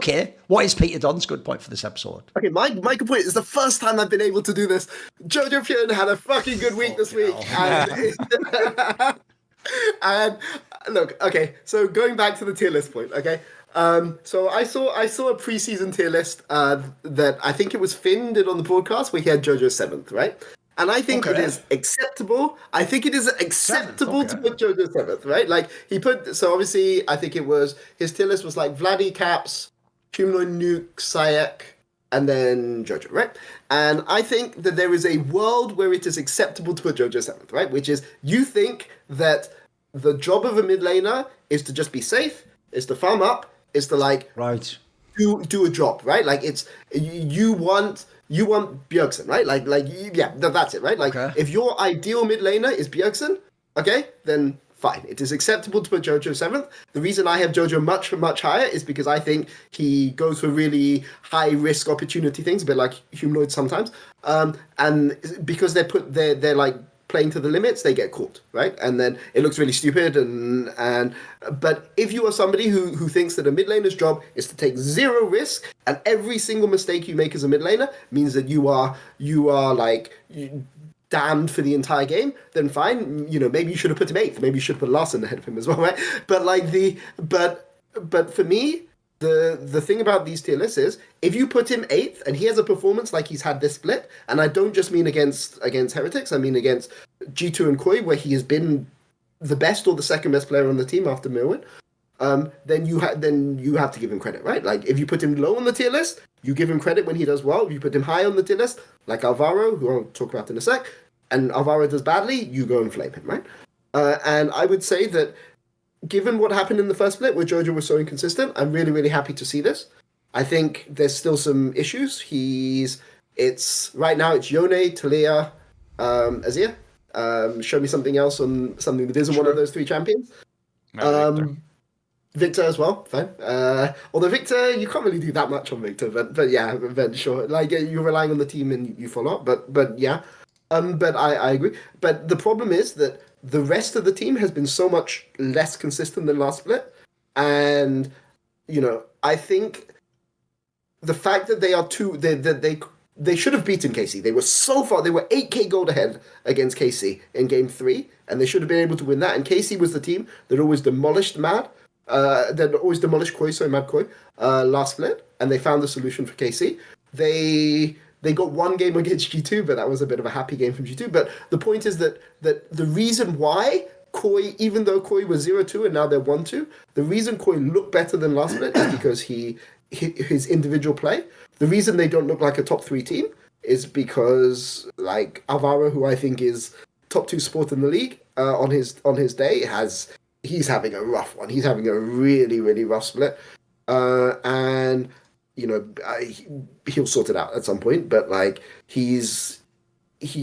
Okay, what is Peter Dunn's good point for this episode? Okay, my good point is the first time I've been able to do this. JOJOPYUN had a fucking good week this week. And look, okay, so going back to the tier list point, okay? So I saw a preseason tier list that I think it was Finn did on the broadcast where he had JoJo 7th, right? And I think it is acceptable. I think it is acceptable to put JoJo 7th, right? Like he put, so obviously I think it was, his tier list was like Vladdy, Caps, Humanoid Nuke, Sayak, and then JoJo, right? And I think that there is a world where it is acceptable to put JoJo 7th, right? Which is, you think that the job of a mid laner is to just be safe, is to farm up, is to like do a job, right? Like it's you want Bjergsen, right? Like yeah, that's it, right? Like if your ideal mid laner is Bjergsen, okay, then fine. It is acceptable to put Jojo 7th. The reason I have Jojo much higher is because I think he goes for really high risk opportunity things, a bit like humanoids sometimes. And because they're like playing to the limits, they get caught, right? And then it looks really stupid. But if you are somebody who thinks that a mid laner's job is to take zero risk, and every single mistake you make as a mid laner means that you are like damned for the entire game, then fine. You know, maybe you should have put him 8th. Maybe you should have put Larson ahead of him as well, right? But like but for me, the thing about these tier lists is if you put him 8th and he has a performance like he's had this split, and I don't just mean against Heretics, I mean against G2 and Koi, where he has been the best or the second best player on the team after Mirwin, then you have to give him credit, right? Like if you put him low on the tier list, you give him credit when he does well. If you put him high on the tier list, like Alvaro, who I'll talk about in a sec, and Alvaro does badly, you go and flame him, right? And I would say that given what happened in the first split, where Jojo was so inconsistent, I'm really, really happy to see this. I think there's still some issues. Right now it's Yone, Talia, Azir. Show me something else on something that isn't one of those 3 champions. Victor as well, fine. Although Victor, you can't really do that much on Victor, but yeah, sure. Like you're relying on the team and you follow up, but yeah. But I agree. But the problem is that the rest of the team has been so much less consistent than last split, and you know, I think the fact that they should have beaten KC. They were so far. They were 8k gold ahead against KC in game 3, and they should have been able to win that. And KC was the team that always demolished Mad. That always demolished Koi, Mad Koi, last split, and they found the solution for KC. They got one game against G2, but that was a bit of a happy game from G2. But the point is that the reason why Koi, even though Koi was 0-2 and now they're 1-2, the reason Koi looked better than last split is because his individual play. The reason they don't look like a top 3 team is because like Alvaro, who I think is top 2 support in the league, on his day he's having a rough one. He's having a really, really rough split. And, you know, he'll sort it out at some point. But, like, he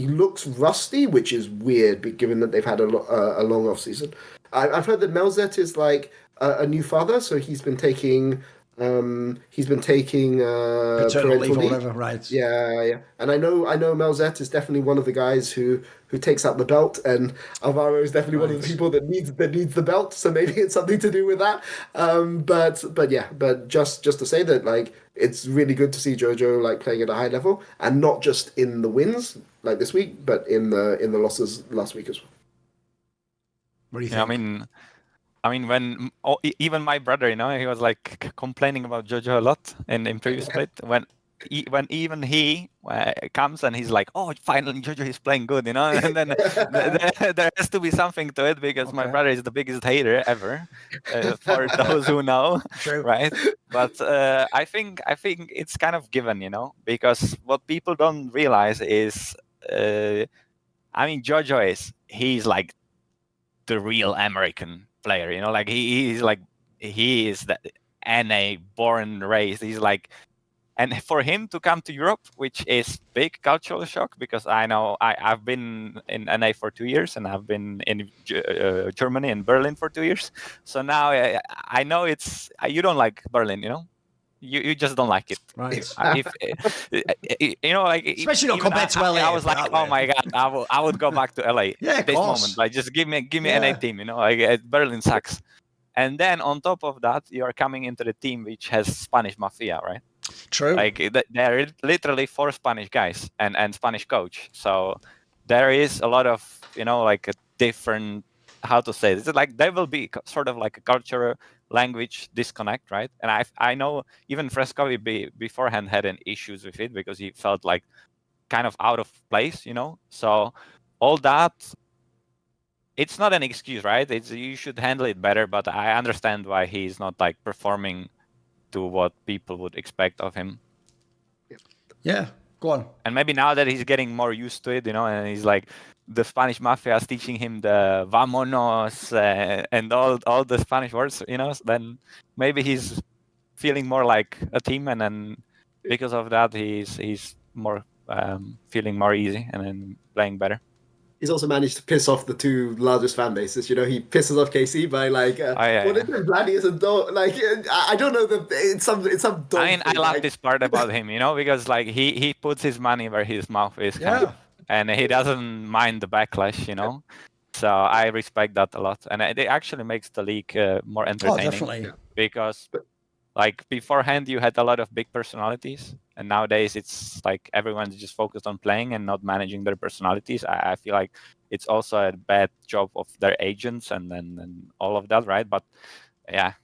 looks rusty, which is weird, given that they've had a long off-season. I've heard that Melzet is, like, a new father, so he's been taking paternal leave or whatever, right? Yeah. And I know Melzet is definitely one of the guys who takes out the belt, and Alvaro is definitely one of the people that needs the belt. So maybe it's something to do with that. But just to say that, like, it's really good to see Jojo like playing at a high level, and not just in the wins like this week, but in the losses last week as well. What do you think? Yeah, I mean, when even my brother, you know, he was like complaining about Jojo a lot in previous split. When even he comes and he's like, "Oh, finally Jojo is playing good," you know, and then there has to be something to it, because my brother is the biggest hater ever, for those who know, right? But I think it's kind of given, you know, because what people don't realize is, I mean, Jojo he's like the real American player, you know, like he is the NA born raised. He's like, and for him to come to Europe, which is big cultural shock, because I know I've been in NA for 2 years, and I've been in Germany and Berlin for 2 years. So now I know you don't like Berlin, you know. You just don't like it, right? You know, like especially not compared to LA. I was like, oh my god, I would go back to LA yeah, this moment. Like, just give me an NA team, you know. Like Berlin sucks, And then on top of that, you are coming into the team which has Spanish mafia, right? True. Like there are literally 4 Spanish guys and Spanish coach. So there is a lot of, like a different, how to say this, like there will be sort of like a cultural language disconnect, right? And I know even Frescovi beforehand had an issues with it because he felt like kind of out of place, So all that, it's not an excuse, right? You should handle it better, but I understand why he's not like performing to what people would expect of him. Yeah, go on. And maybe now that he's getting more used to it, and he's like, the Spanish mafia is teaching him the vámonos and all the Spanish words, then maybe he's feeling more like a team, and then because of that, he's more feeling more easy and then playing better. He's also managed to piss off the 2 largest fan bases. He pisses off KC by like, what is it? Vladdy is a dog. Like, I don't know it's some dog. I mean, I love this part about him, because like he puts his money where his mouth is, kind of, and he doesn't mind the backlash, So I respect that a lot, and it actually makes the league more entertaining. Oh, definitely. Because like beforehand, you had a lot of big personalities, and nowadays it's like everyone's just focused on playing and not managing their personalities. I feel like it's also a bad job of their agents and all of that, right? But yeah.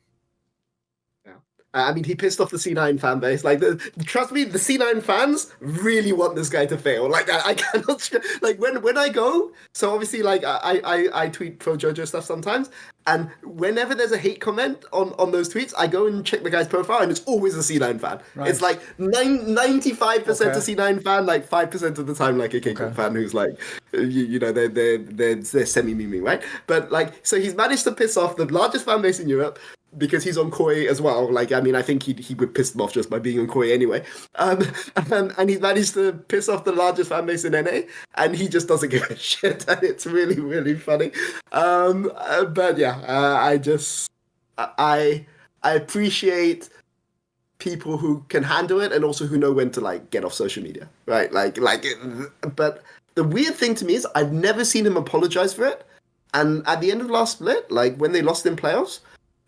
I mean, he pissed off the C9 fan base. Like, trust me, the C9 fans really want this guy to fail. Like, I cannot. Like, when I go, so obviously, like, I tweet pro JoJo stuff sometimes, and whenever there's a hate comment on those tweets, I go and check the guy's profile, and it's always a C9 fan. Right. It's like 95% a C9 fan, like 5% of the time, like a K-pop fan who's like, they're semi-memeing, right? But like, so he's managed to piss off the largest fan base in Europe, because he's on Koi as well. Like, I mean, I think he would piss them off just by being on Koi anyway. And he's managed to piss off the largest fan base in NA, and he just doesn't give a shit. And it's really, really funny. But yeah, I appreciate people who can handle it and also who know when to like get off social media, right? But the weird thing to me is I've never seen him apologize for it. And at the end of the last split, like when they lost in playoffs,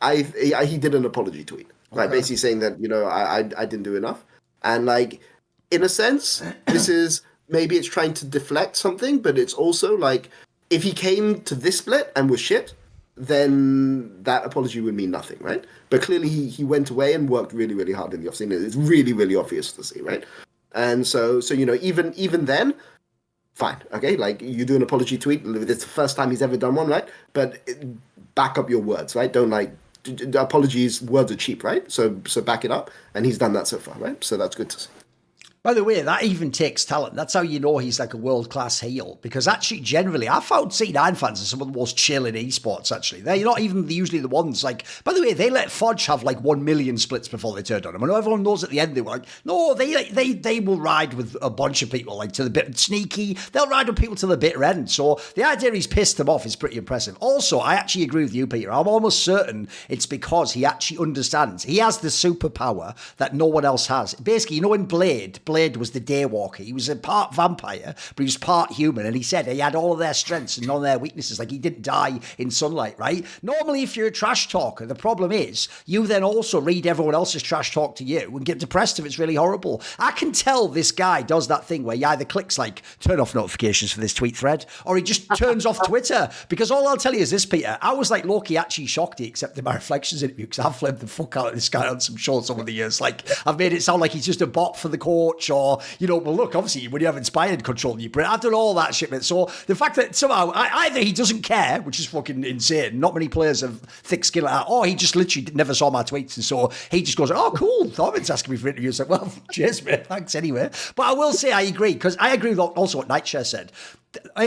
he did an apology tweet, right? Basically saying that, I didn't do enough. And like, in a sense, this is, maybe it's trying to deflect something, but it's also like, if he came to this split and was shit, then that apology would mean nothing, right? But clearly he went away and worked really, really hard in the offseason. It's really, really obvious to see, right? And so even then, fine, okay? Like, you do an apology tweet, it's the first time he's ever done one, right? But back up your words, right? Don't like, apologies, words are cheap, right? So back it up, and he's done that so far, right? So that's good to see. By the way, that even takes talent. That's how you know he's like a world-class heel. Because actually, generally, I found C9 fans are some of the most chill in esports, actually. They're not even usually the ones, like... By the way, they let Fudge have like 1 million splits before they turned on him. I know everyone knows at the end they were like, no, they will ride with a bunch of people, like to the bit sneaky. They'll ride with people to the bitter end. So the idea he's pissed them off is pretty impressive. Also, I actually agree with you, Peter. I'm almost certain it's because he actually understands. He has the superpower that no one else has. Basically, in Blade was the Daywalker. He was a part vampire, but he was part human, and he said he had all of their strengths and none of their weaknesses. Like, he didn't die in sunlight, right? Normally, if you're a trash talker, the problem is you then also read everyone else's trash talk to you and get depressed if it's really horrible. I can tell this guy does that thing where he either clicks like, turn off notifications for this tweet thread, or he just turns off Twitter. Because all I'll tell you is this, Peter, I was like low-key actually shocked he accepted my Reflections interview, because I've flamed the fuck out of this guy on some shows over the years. Like, I've made it sound like he's just a bot for the coach, or well, look, obviously, when you have inspired control, I've done all that shit, mate. So the fact that somehow, either he doesn't care, which is fucking insane. Not many players have thick skin like that, or he just literally never saw my tweets, and so he just goes, oh, cool, Thorin's asking me for interviews. Like, well, cheers, mate, thanks anyway. But I will say I agree, because I agree with also what Nightshare said.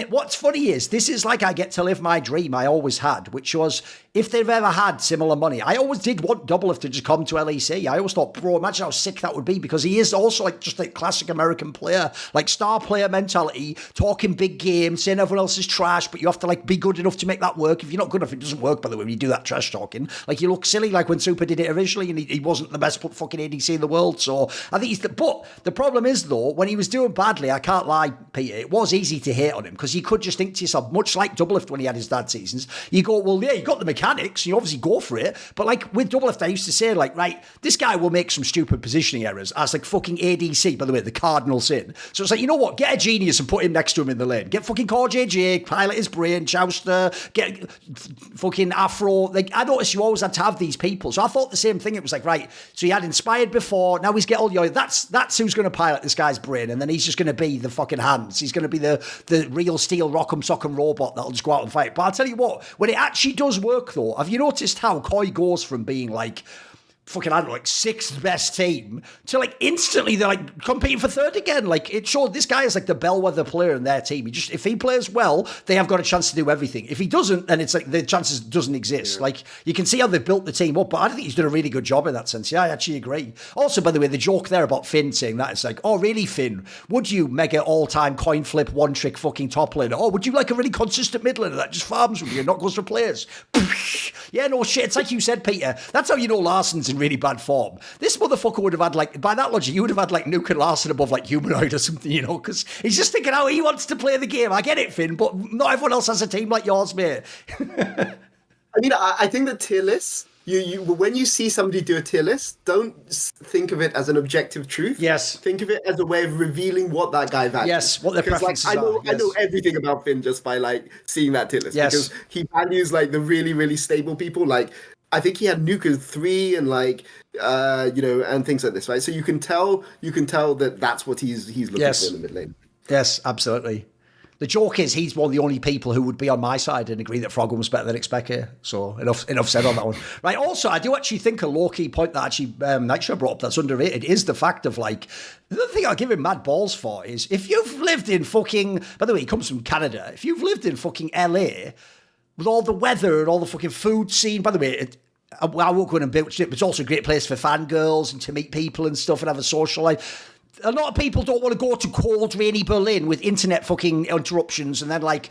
What's funny is, this is like I get to live my dream I always had, which was, if they've ever had similar money, I always did want Doublelift to just come to LEC. I always thought, bro, imagine how sick that would be, because he is also like just like classic American player, like star player mentality, talking big games, saying everyone else is trash, but you have to like be good enough to make that work. If you're not good enough, it doesn't work, by the way, when you do that trash talking. Like, you look silly, like when Super did it originally, and he wasn't the best fucking ADC in the world. So I think but the problem is, though, when he was doing badly, I can't lie, Peter, it was easy to hate on him because you could just think to yourself, much like Doublelift when he had his dad seasons, you go, well, yeah, you got the mechanics, you obviously go for it. But like with Doublelift, I used to say, like, right, this guy will make some stupid positioning errors as like fucking ADC, by the way, the cardinal sin. So it's like, you know what, get a genius and put him next to him in the lane. Get fucking Core JJ, pilot his brain, Jouster, get fucking Afro. Like, I noticed you always had to have these people. So I thought the same thing. It was like, right, so he had Inspired before, now he's get all your, that's who's going to pilot this guy's brain, and then he's just going to be the fucking hands. He's going to be the real steel rock'em sock'em robot that'll just go out and fight. But I'll tell you what, when it actually does work though, have you noticed how Koi goes from being like fucking, I don't know, like sixth best team to like instantly they're like competing for third again? Like, it showed this guy is like the bellwether player in their team. If he plays well, they have got a chance to do everything. If he doesn't, then it's like the chances doesn't exist. Yeah. Like, you can see how they've built the team up, but I think he's done a really good job in that sense. Yeah, I actually agree. Also, by the way, the joke there about Finn saying that, it's like, oh really, Finn, would you mega all-time coin flip one trick fucking top laner? Oh, would you like a really consistent mid laner that just farms with you and not goes for players? Yeah, no shit. It's like you said, Peter, that's how you know Larson's in really bad form. This motherfucker would have had, like, by that logic, you would have had like Nuke and Larson above like Humanoid or something, you know, because he's just thinking how he wants to play the game. I get it, Finn, but not everyone else has a team like yours, mate. I mean, I think that tier lists, you when you see somebody do a tier list, don't think of it as an objective truth. Yes. Think of it as a way of revealing what that guy values. Yes, what their preferences are. Yes. I know everything about Finn just by like seeing that tier list. Yes. Because he values like the really, really stable people. Like, I think he had Nuka 3 and like and things like this, right? So you can tell that that's what he's looking for in the mid lane. Yes, absolutely. The joke is he's one of the only people who would be on my side and agree that Froggen was better than Expect here. So enough said on that one. Right, also, I do actually think a low-key point that actually Nitro brought up that's underrated is the fact of, like, the other thing I'll give him mad balls for is if you've lived in fucking, by the way, he comes from Canada, if you've lived in fucking LA with all the weather and all the fucking food scene, by the way, I won't go in and bitch it, but it's also a great place for fangirls and to meet people and stuff and have a social life. A lot of people don't want to go to cold, rainy Berlin with internet fucking interruptions and then like,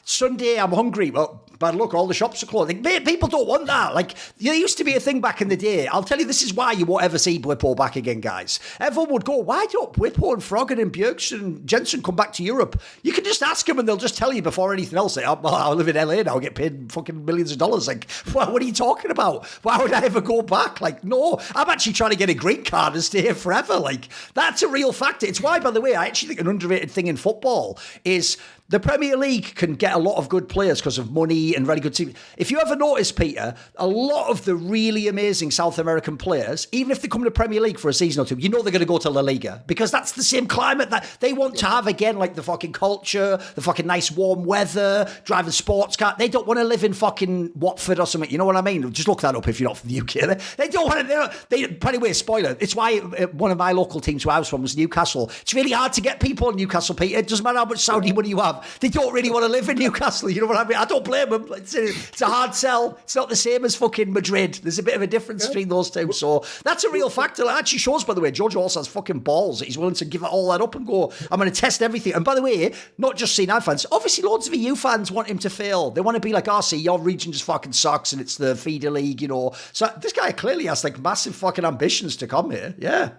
Sunday, I'm hungry. Well, bad luck, all the shops are closed. Like, mate, people don't want that. Like, there used to be a thing back in the day. I'll tell you, this is why you won't ever see Blippo back again, guys. Everyone would go, why don't Blippo and Froggen and Bjergsen and Jensen come back to Europe? You can just ask them and they'll just tell you before anything else. Like, oh, I live in LA now, I get paid fucking millions of dollars. Like, what are you talking about? Why would I ever go back? Like, no, I'm actually trying to get a green card and stay here forever. Like, that's a real factor. It's why, by the way, I actually think an underrated thing in football is the Premier League can get a lot of good players because of money and very good teams. If you ever notice, Peter, a lot of the really amazing South American players, even if they come to Premier League for a season or two, you know they're going to go to La Liga because that's the same climate that they want to have again, like the fucking culture, the fucking nice warm weather, driving sports car. They don't want to live in fucking Watford or something. You know what I mean? Just look that up if you're not from the UK. They don't want to. By the way, spoiler, it's why one of my local teams who I was from was Newcastle. It's really hard to get people in Newcastle, Peter. It doesn't matter how much Saudi money you have. They don't really want to live in Newcastle. You know what I mean? I don't blame them. It's a hard sell. It's not the same as fucking Madrid. There's a bit of a difference between those two. So that's a real factor. It actually shows, by the way, Jojo also has fucking balls that he's willing to give all that up and go, I'm going to test everything. And by the way, not just C9 fans, obviously loads of EU fans want him to fail. They want to be like, oh, see, your region just fucking sucks and it's the feeder league, you know. So this guy clearly has like massive fucking ambitions to come here. Yeah.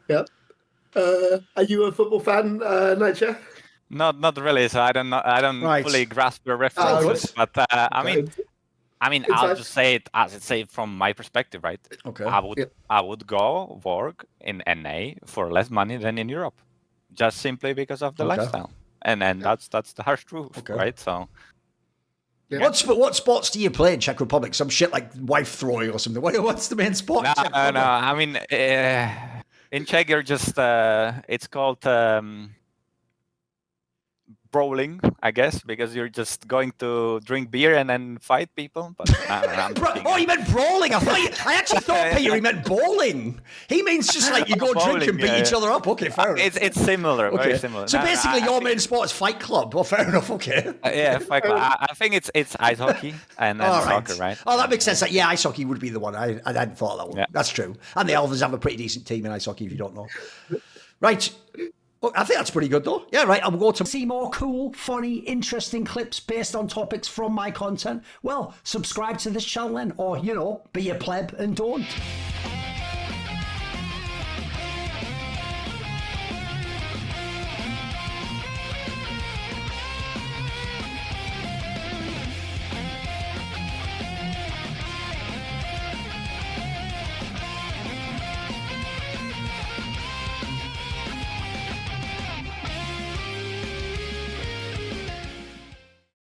Yeah. Are you a football fan, Nigel? Not really. So I don't fully grasp your references. But I mean, I'll just say it as it's say from my perspective, right? Okay. I would go work in NA for less money than in Europe, just simply because of the lifestyle, and that's the harsh truth, right? So. Yeah. What sports do you play in Czech Republic? Some shit like wife throwing or something. What's the main sport? No. I mean, in Czech, you're just it's called brawling, I guess, because you're just going to drink beer and then fight people. But you meant brawling? I actually thought Peter he meant bowling. He means just like you go drink and beat each other up. Okay, fair enough. It's similar, very similar. So basically, your main sport is Fight Club. Well, fair enough. Okay. Yeah, Fight Club. I think it's ice hockey and soccer, right? Oh, that makes sense. Yeah, ice hockey would be the one. I hadn't thought of that one. Yeah. That's true. And the Elves have a pretty decent team in ice hockey, if you don't know. Right. Well, I think that's pretty good, though. Yeah, right. I'll go to see more cool, funny, interesting clips based on topics from my content. Well, subscribe to this channel then, or, be a pleb and don't.